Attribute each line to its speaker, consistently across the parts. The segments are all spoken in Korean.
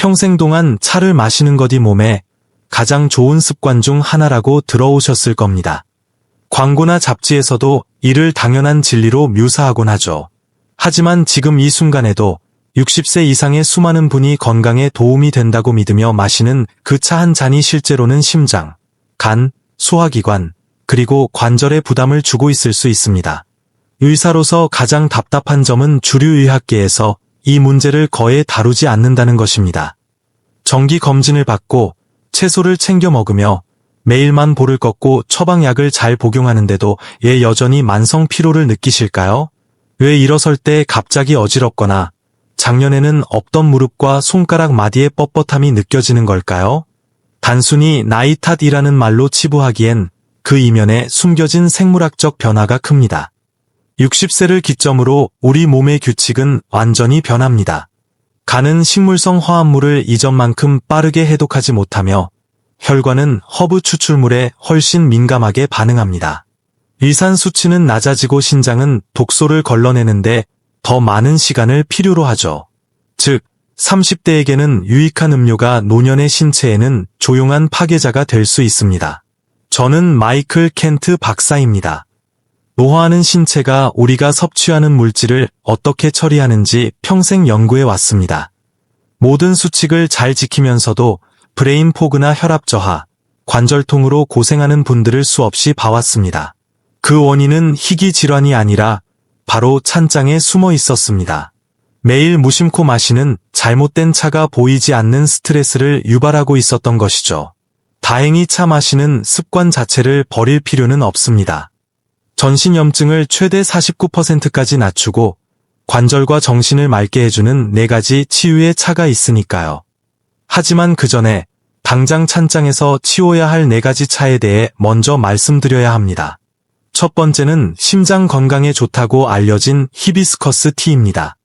Speaker 1: 평생 동안 차를 마시는 것이 몸에 가장 좋은 습관 중 하나라고 들어오셨을 겁니다. 광고나 잡지에서도 이를 당연한 진리로 묘사하곤 하죠. 하지만 지금 이 순간에도 60세 이상의 수많은 분이 건강에 도움이 된다고 믿으며 마시는 그 차 한 잔이 실제로는 심장, 간, 소화기관, 그리고 관절에 부담을 주고 있을 수 있습니다. 의사로서 가장 답답한 점은 주류 의학계에서 이 문제를 거의 다루지 않는다는 것입니다. 정기 검진을 받고 채소를 챙겨 먹으며 매일만 볼을 꺾고 처방약을 잘 복용하는데도 왜 여전히 만성 피로를 느끼실까요? 왜 일어설 때 갑자기 어지럽거나 작년에는 없던 무릎과 손가락 마디의 뻣뻣함이 느껴지는 걸까요? 단순히 나이 탓이라는 말로 치부하기엔 그 이면에 숨겨진 생물학적 변화가 큽니다. 60세를 기점으로 우리 몸의 규칙은 완전히 변합니다. 간은 식물성 화합물을 이전만큼 빠르게 해독하지 못하며 혈관은 허브 추출물에 훨씬 민감하게 반응합니다. 위산 수치는 낮아지고 신장은 독소를 걸러내는데 더 많은 시간을 필요로 하죠. 즉, 30대에게는 유익한 음료가 노년의 신체에는 조용한 파괴자가 될 수 있습니다. 저는 마이클 켄트 박사입니다. 노화하는 신체가 우리가 섭취하는 물질을 어떻게 처리하는지 평생 연구해 왔습니다. 모든 수칙을 잘 지키면서도 브레인 포그나 혈압 저하, 관절통으로 고생하는 분들을 수없이 봐왔습니다. 그 원인은 희귀 질환이 아니라 바로 찬장에 숨어 있었습니다. 매일 무심코 마시는 잘못된 차가 보이지 않는 스트레스를 유발하고 있었던 것이죠. 다행히 차 마시는 습관 자체를 버릴 필요는 없습니다. 전신염증을 최대 49%까지 낮추고 관절과 정신을 맑게 해주는 4가지 치유의 차가 있으니까요. 하지만 그 전에 당장 찬장에서 치워야 할 4가지 차에 대해 먼저 말씀드려야 합니다. 첫 번째는 심장 건강에 좋다고 알려진 히비스커스 티입니다.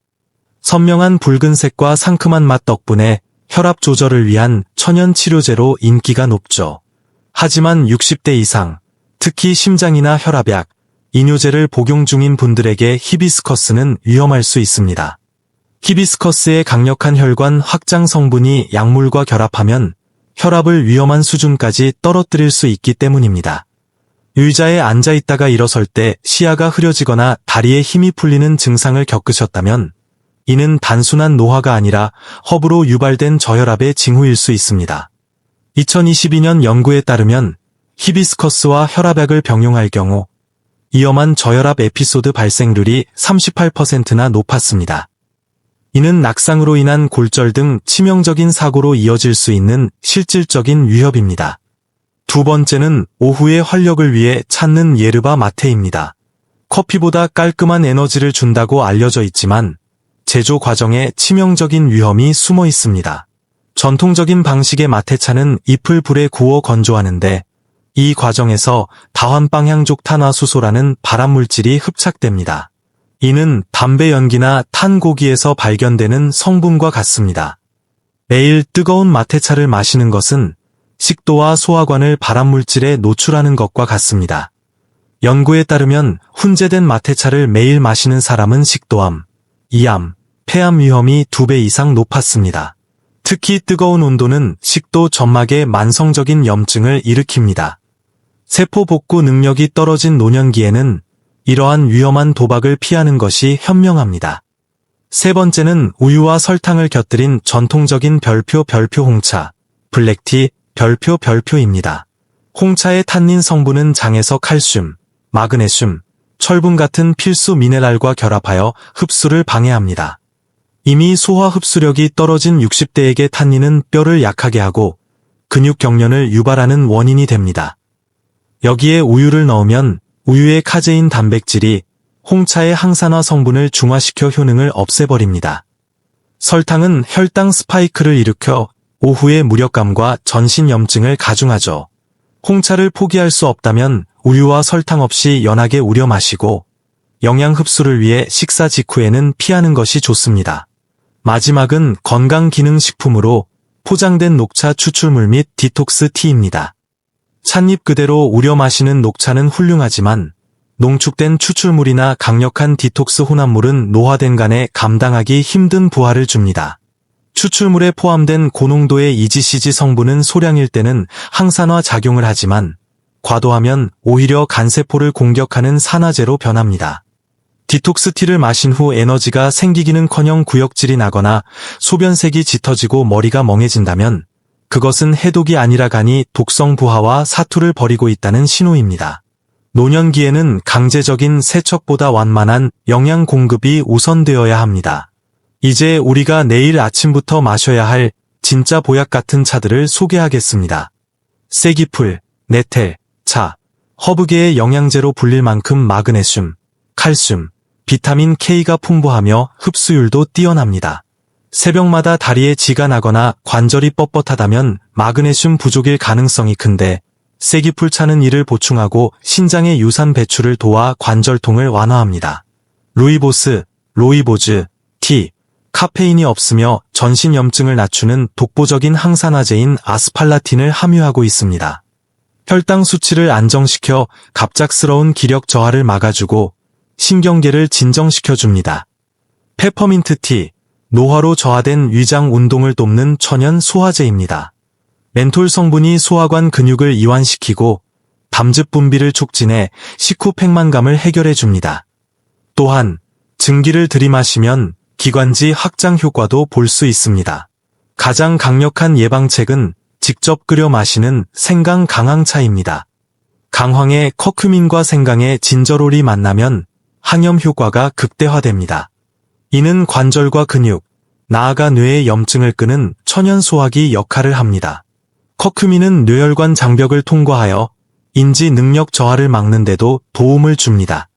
Speaker 1: 선명한 붉은색과 상큼한 맛 덕분에 혈압 조절을 위한 천연 치료제로 인기가 높죠. 하지만 60대 이상, 특히 심장이나 혈압약, 이뇨제를 복용 중인 분들에게 히비스커스는 위험할 수 있습니다. 히비스커스의 강력한 혈관 확장 성분이 약물과 결합하면 혈압을 위험한 수준까지 떨어뜨릴 수 있기 때문입니다. 의자에 앉아있다가 일어설 때 시야가 흐려지거나 다리에 힘이 풀리는 증상을 겪으셨다면 이는 단순한 노화가 아니라 허브로 유발된 저혈압의 징후일 수 있습니다. 2022년 연구에 따르면 히비스커스와 혈압약을 병용할 경우 위험한 저혈압 에피소드 발생률이 38%나 높았습니다. 이는 낙상으로 인한 골절 등 치명적인 사고로 이어질 수 있는 실질적인 위협입니다. 두 번째는 오후의 활력을 위해 찾는 예르바 마테입니다. 커피보다 깔끔한 에너지를 준다고 알려져 있지만 제조 과정에 치명적인 위험이 숨어 있습니다. 전통적인 방식의 마테차는 잎을 불에 구워 건조하는데 이 과정에서 다환방향족 탄화수소라는 발암물질이 흡착됩니다. 이는 담배 연기나 탄 고기에서 발견되는 성분과 같습니다. 매일 뜨거운 마테차를 마시는 것은 식도와 소화관을 발암물질에 노출하는 것과 같습니다. 연구에 따르면 훈제된 마테차를 매일 마시는 사람은 식도암, 이암, 폐암 위험이 2배 이상 높았습니다. 특히 뜨거운 온도는 식도 점막의 만성적인 염증을 일으킵니다. 세포 복구 능력이 떨어진 노년기에는 이러한 위험한 도박을 피하는 것이 현명합니다. 세 번째는 우유와 설탕을 곁들인 전통적인 별표 홍차, 블랙티, 별표입니다. 홍차의 탄닌 성분은 장에서 칼슘, 마그네슘, 철분 같은 필수 미네랄과 결합하여 흡수를 방해합니다. 이미 소화 흡수력이 떨어진 60대에게 탄닌은 뼈를 약하게 하고 근육 경련을 유발하는 원인이 됩니다. 여기에 우유를 넣으면 우유의 카제인 단백질이 홍차의 항산화 성분을 중화시켜 효능을 없애버립니다. 설탕은 혈당 스파이크를 일으켜 오후의 무력감과 전신염증을 가중하죠. 홍차를 포기할 수 없다면 우유와 설탕 없이 연하게 우려 마시고 영양 흡수를 위해 식사 직후에는 피하는 것이 좋습니다. 마지막은 건강기능식품으로 포장된 녹차 추출물 및 디톡스 티입니다. 찻잎 그대로 우려 마시는 녹차는 훌륭하지만 농축된 추출물이나 강력한 디톡스 혼합물은 노화된 간에 감당하기 힘든 부하를 줍니다. 추출물에 포함된 고농도의 EGCG 성분은 소량일 때는 항산화 작용을 하지만 과도하면 오히려 간세포를 공격하는 산화제로 변합니다. 디톡스티를 마신 후 에너지가 생기기는커녕 구역질이 나거나 소변색이 짙어지고 머리가 멍해진다면 그것은 해독이 아니라 간이 독성 부하와 사투를 벌이고 있다는 신호입니다. 노년기에는 강제적인 세척보다 완만한 영양 공급이 우선되어야 합니다. 이제 우리가 내일 아침부터 마셔야 할 진짜 보약 같은 차들을 소개하겠습니다. 쐐기풀, 네텔, 차, 허브계의 영양제로 불릴 만큼 마그네슘, 칼슘, 비타민 K가 풍부하며 흡수율도 뛰어납니다. 새벽마다 다리에 쥐가 나거나 관절이 뻣뻣하다면 마그네슘 부족일 가능성이 큰데 쐐기풀차는 이를 보충하고 신장의 유산 배출을 도와 관절통을 완화합니다. 루이보스, 로이보즈, 티, 카페인이 없으며 전신 염증을 낮추는 독보적인 항산화제인 아스팔라틴을 함유하고 있습니다. 혈당 수치를 안정시켜 갑작스러운 기력 저하를 막아주고 신경계를 진정시켜줍니다. 페퍼민트티, 노화로 저하된 위장 운동을 돕는 천연 소화제입니다. 멘톨 성분이 소화관 근육을 이완시키고 담즙 분비를 촉진해 식후 팽만감을 해결해줍니다. 또한 증기를 들이마시면 기관지 확장 효과도 볼 수 있습니다. 가장 강력한 예방책은 직접 끓여 마시는 생강 강황차입니다. 강황에 커큐민과 생강의 진저롤이 만나면 항염 효과가 극대화됩니다. 이는 관절과 근육, 나아가 뇌의 염증을 끄는 천연 소화기 역할을 합니다. 커큐민은 뇌혈관 장벽을 통과하여 인지 능력 저하를 막는 데도 도움을 줍니다.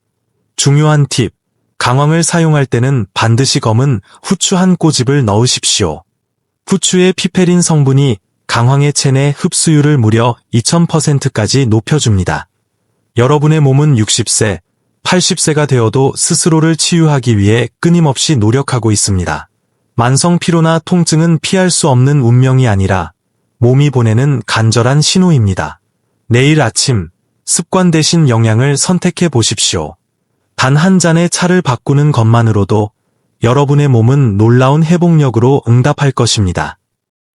Speaker 1: 중요한 팁, 강황을 사용할 때는 반드시 검은 후추 한 꼬집을 넣으십시오. 후추의 피페린 성분이 강황의 체내 흡수율을 무려 2000%까지 높여줍니다. 여러분의 몸은 60세, 80세가 되어도 스스로를 치유하기 위해 끊임없이 노력하고 있습니다. 만성 피로나 통증은 피할 수 없는 운명이 아니라 몸이 보내는 간절한 신호입니다. 내일 아침 습관 대신 영양을 선택해 보십시오. 단 한 잔의 차를 바꾸는 것만으로도 여러분의 몸은 놀라운 회복력으로 응답할 것입니다.